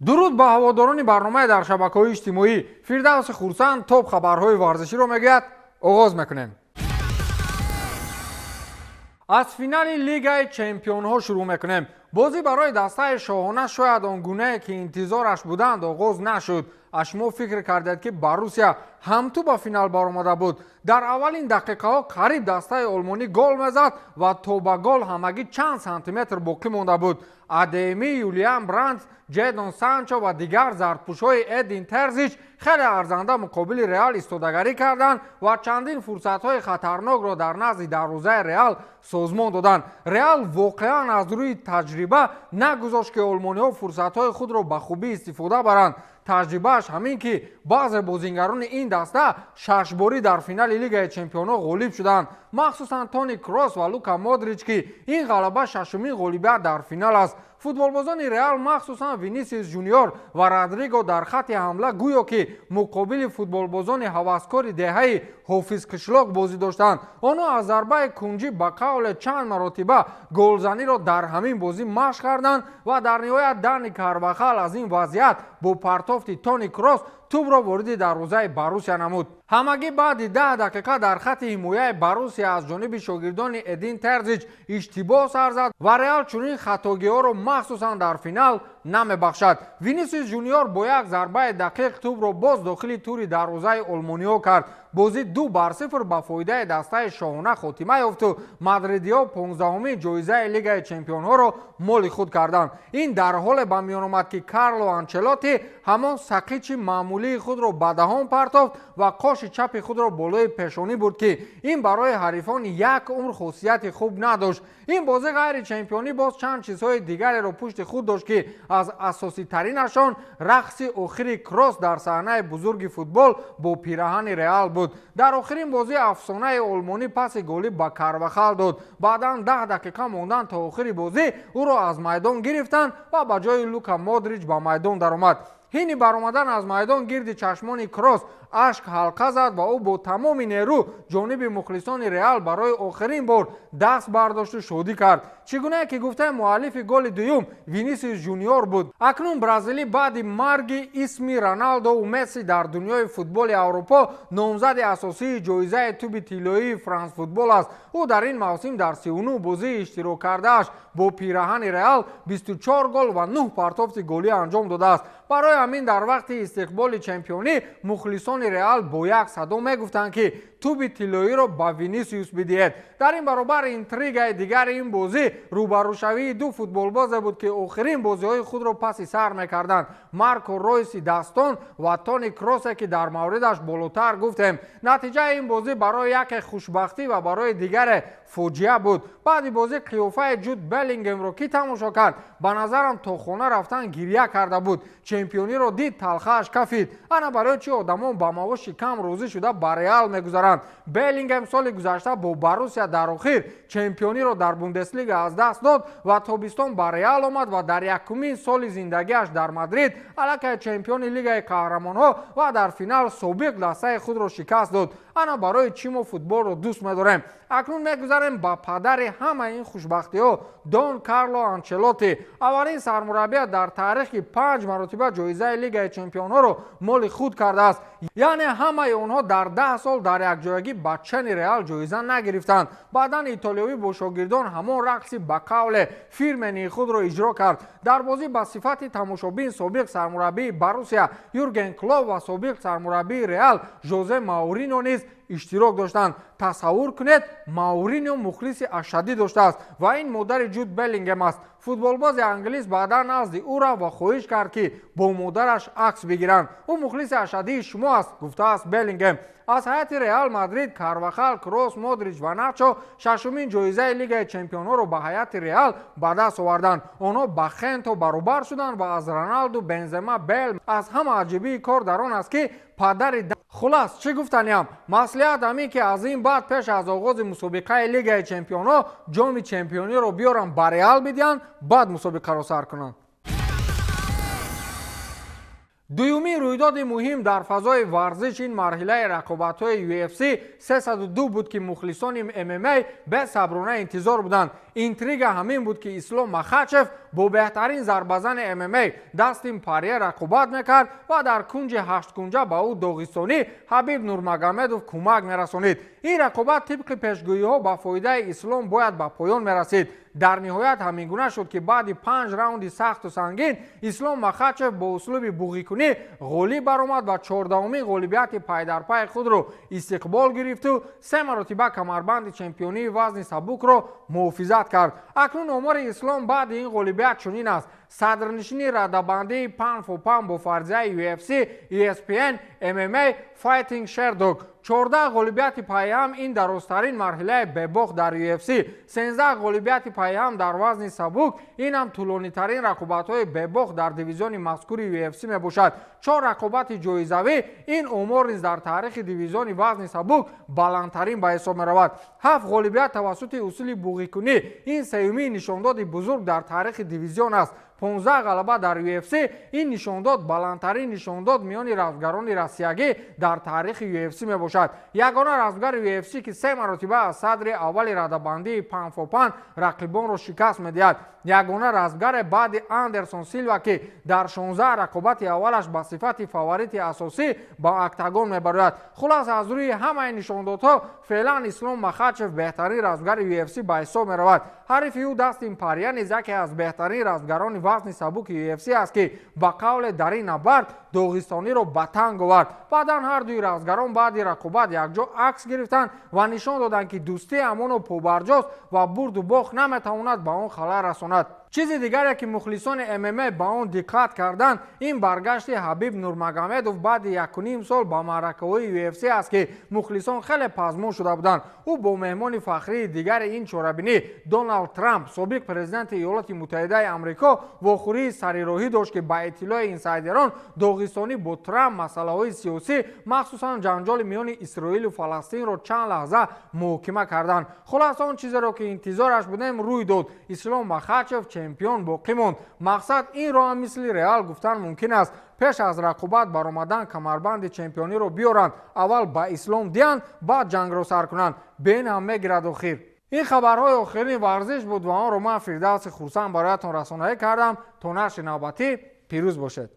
дуруд ба ҳаводорони барномаи дар шабакаҳои иҷтимоӣ. Фирдавси Хурсанд топ хабарҳои варзиширо мегӯяд. оғоз мекунем. аз финали Лигаи Чемпионҳо шурӯъ мекунем. бозӣ барои дастаи шоҳона шояд он гунае ки интизораш буданд оғоз нашуд. шумо фикр кардед ки Боруссия ҳамту ба финал баромада буд. дар аввалин дақиқаҳо қариб дастаи олмонӣ гол мезад ва то ба гол ҳамагӣ чанд сантиметр боқӣ монда буд. Адеми, Юлиан Брандт, Джейдон Санчо ва дигар зардпӯшҳои Эдин Терзич хеле арзанда муқобили Реал истодагарӣ карданд ва чандин фурсатҳои хатарнокро дар назди дарвозаи Реал созмон доданд. Реал воқеан аз рӯи таҷриба нагузошт ки олмониҳо фурсатҳои худро ба хубӣ истифода баранд. таҷрибааш ҳамин ки баъзе бозингарони ин даста шашборӣ дар финали Лигаи Чемпионҳо ғолиб шуданд, махсусан Тони Крос ва Лука Модрич ки ин ғалаба шашумин ғолибият дар финал аст. футболбозони Реал махсусан Винисиус Жуниор ва Родриго дар хатти ҳамла гӯё ки муқобили футболбозони ҳаваскори деҳаи Ҳофиз Қишлоқ бозӣ доштанд. онҳо аз зарбаи кунҷӣ ба қавле чанд маротиба голзаниро дар ҳамин бозӣ машқ карданд ва дар ниҳоят Дани Карвахал аз ин вазъият бо партофти Тони Крос тӯбро вориди дарвозаи Боруссия намуд. ҳамагӣ баъди 10 дақиқа дар хатти ҳимояи Боруссия аз ҷониби шогирдони Эдин Терзич иштибоҳ сар зад ва Реал чунин хатогиҳоро махсусан дар финал намебахшад. Винисиус Жуниор бо як зарбаи дақиқ тӯбро боз дохили тури дарвозаи олмониҳо кард. бозӣ 2-0 ба фоидаи дастаи шоҳона хотима ёфту мадридиҳо 15-умин ҷоизаи Лигаи Чемпионҳоро моли худ карданд. ин дар ҳоле ба миён омад ки Карло Анчелоти ҳамон сақичи маъмулии худро ба даҳон партофт ва қоши чапи худро болои пешонӣ бурд ки ин барои ҳарифон як умр хусусияти хуб надошт. ин бозӣ ғайри чемпионӣ боз чанд чизҳои дигареро пушти худ дошт ки аз асоситаринашон рақси охири Крос дар саҳнаи бузурги футбол бо пираҳани Реал буд. дар охирин бозӣ афсонаи олмонӣ паси голиб ба Карвахал дод. баъдан 10 дақиқа мондан то охири бозӣ ӯро аз майдон гирифтанд ва ба ҷои Лука Модрич ба майдон даромад. ҳини баромадан аз майдон гирди чашмони Крос ашк ҳалқа зад ва ӯ бо тамоми нерӯ ҷониби мухлисони Реал барои охирин бор даст бардошту шодӣ кард. чӣ гуна ки гуфтаи муаллифи голи дуюм Винисиус Жуниор буд. акнун бразилӣ баъди марги исми Роналдо ва Месси дар дунёи футболи Аврупо номзади асосии ҷоизаи тӯби тиллоии Франс футбол аст. ӯ дар ин мавсим дар 39 бозии иштирок кардааш бо пираҳани Реал 24 гол ва 9 партофти голӣ анҷом додааст. барои ҳамин дар вақти истиқболи чемпионӣ мухлисони Реал бо як садо мегуфтанд ки тӯби тиллоиро ба Винисиус бидиҳед. дар ин баробар интригаи дигари ин бозӣ рӯбарӯшавии ду футболбозе буд ки охирин бозиҳои худро паси сар мекарданд. Марко Ройси Дастон ва Тони Кросе ки дар мавридаш болотар гуфтем. натиҷаи ин бозӣ барои яке хушбахтӣ ва барои дигаре фоҷиа буд. баъди бозӣ қиёфаи Ҷуд Беллингемро ки тамошо кард ба назарам то хона рафтан гирья карда буд. чемпиониро дид талхааш кафид. ана барои чӣ одамон ба мавоши кам розӣ шуда ба Реал мегузаранд. Беллингем соли гузашта бо Боруссия дар охир чемпиониро дар Бундеслига аз даст дод ва тобистон ба Реал омад ва дар якумин соли зиндагиаш дар Мадрид аллакай чемпиони Лигаи Қаҳрамонҳо ва дар финал собиқ дастаи худро шикаст дод. ана барои чӣ мо футболро дӯст медорем. акнун мегузарем ба падари ҳамаи ин хушбахтиҳо Дон Карло Анчелоти. аввалин сармураббият дар таърихи 5 маротиба ҷоизаи Лигаи Чемпионҳоро моли худ кардааст. яъне ҳамаи онҳо дар 10 сол дар якҷоягӣ ба чени Реал ҷоиза нагирифтанд. баъдан итолиёвӣ бо шогирдон ҳамон рақси ба қавле фирмении худро иҷро кард. дар бозӣ ба сифати тамошобин собиқ сармураббии Боруссия Юрген Клоп ва собиқ сармураббии Реал Жозе Маурино низ иштирок доштанд. тасаввур кунед, Маурино мухлиси ашаддӣ доштааст ва ин модари Ҷуд Беллингем аст. футболбози англис баъдан назди ӯ рафт ва хоҳиш кард ки бо модараш акс бигиранд. ӯ мухлиси ашаддии шумо аст, гуфтааст Беллингем. аз ҳайати Реал Мадрид Карвахал, Крос, Модрич ва Начо шашумин ҷоизаи Лигаи Чемпионҳоро ба ҳайати Реал ба даст оварданд. онҳо ба Хенто баробар шуданд ва аз Роналду, Бензема, Бел аз ҳама аҷибии кор дар он аст ки падари хулас чӣ гуфтаниям. маслиҳат ҳамин ки аз ин баъд пеш аз оғози мусобиқаи Лигаи Чемпионҳо ҷоми чемпиониро биёранд ба Реал бидиҳанд, баъд мусобиқаро сар кунанд. دویمین رویداد مهم در فضای ورزش این مرحله رقابت‌های UFC 302 بود که مخلصان MMA به صبرانه انتظار بودند. اینتریگ همین بود که اسلام مخاچف با بهترین ضربه‌زن MMA داستین پوریه رقابت میکرد و در کنج 8 کنجه به او داغستانی حبیب نورمگامدوف کمک میرسانید. این رقابت طبق پیشگویی‌ها با فایده اسلام باید به پایان میرسید. در نهایت همین گونه شد که بعد 5 راوند سخت و سنگین اسلام مخاچف با اسلوب بوغیکنی غالب برآمد و 14مین غالبیت پای در پای خود را استقبال گرفت و 3 مرتبه کمربند چمپیونی وزن سبک را محافظت کرد. اکنون آمار اسلام بعد این غالبیت چنین است: صدرنشین رده‌بندی پاند فور پاند با فرضیه UFC ESPN MMA فایتینگ شردوگ 14 غالبیت پای هم این درازترین مرحله به باخت در UFC. 13 غالبیت پای هم در وزن سبک این هم طولانی ترین رقابت‌های به باخت در دیویزیون مذکور UFC میباشد. 4 رقابت جایزوی این آمار نیز در تاریخ دیویزیون وزن سبک بلندترین به حساب می‌رود. 7 غالبیت توسط اصول بوغیکنی این سومین نشانداد بزرگ در تاریخ دیویزیون است. 15 غلبه در UFC این نشانداد بلندترین نشانداد میان رزمگران روسیایی در تاریخ UFC میباشد. یگانه رزمگر UFC که 3 مرتبه از صدر اول رده‌بندی پاند فور پاند رقیبان را شکست میدهد. یگانه رزمگر بعد اندرسون سیلوا که در 16 رقابت اولش به صفت فاوریت اساسی با اکتاگون میبراید. خلاص از روی همه نشاندادها فعلا اسلام مخاچف بهترین رزمگر UFC به حساب میرود. حریف او داستین پوریه نیز یکی از بهترین رزمگران وزن سبک UFC است که با قول در این نبرد داغستانی را به تنگ آورد. بعدا هر دوی رزمگران بعد رقابت یکجا عکس گرفتند و نشان دادند که دوستی همان و پابرجاست و برد و باخت نمیتواند به آن خلل رساند. چیز دیگری که مخلصان MMA با آن دقت کردند این برگشت حبیب نورمگامدوف بعد 1.5 سال با معرکه‌های UFC است که مخلصان خیلی پژمرده شده بودند. او با مهمان فخری دیگر این چهاربینی دونالد ترامپ سابق پرزیدنت ایالات متحده آمریکا واخوری سریراهی داشت که با اطلاع اینسایدران داغستانی با ترامپ مسائل سیاسی مخصوصا جنجال میان اسرائیل و فلسطین را چند لحظه محاکمه کردند. خلاص آن چیزی را که انتظارش بودیم روی داد. اسلام مخاچف چمپیون باقی ماند. مقصد این را مثل ریال گفتن ممکن است پیش از رقابت برآمدن کمربند چمپیونی را بیارند، اول با اسلام دیان بعد جنگ را سر کنند. بین هم میگیرد آخر. این خبرهای آخرین ورزش بود و آن را من فردوس خرسند برایتان رسانه‌ای کردم. تا نشر نوبتی پیروز باشد.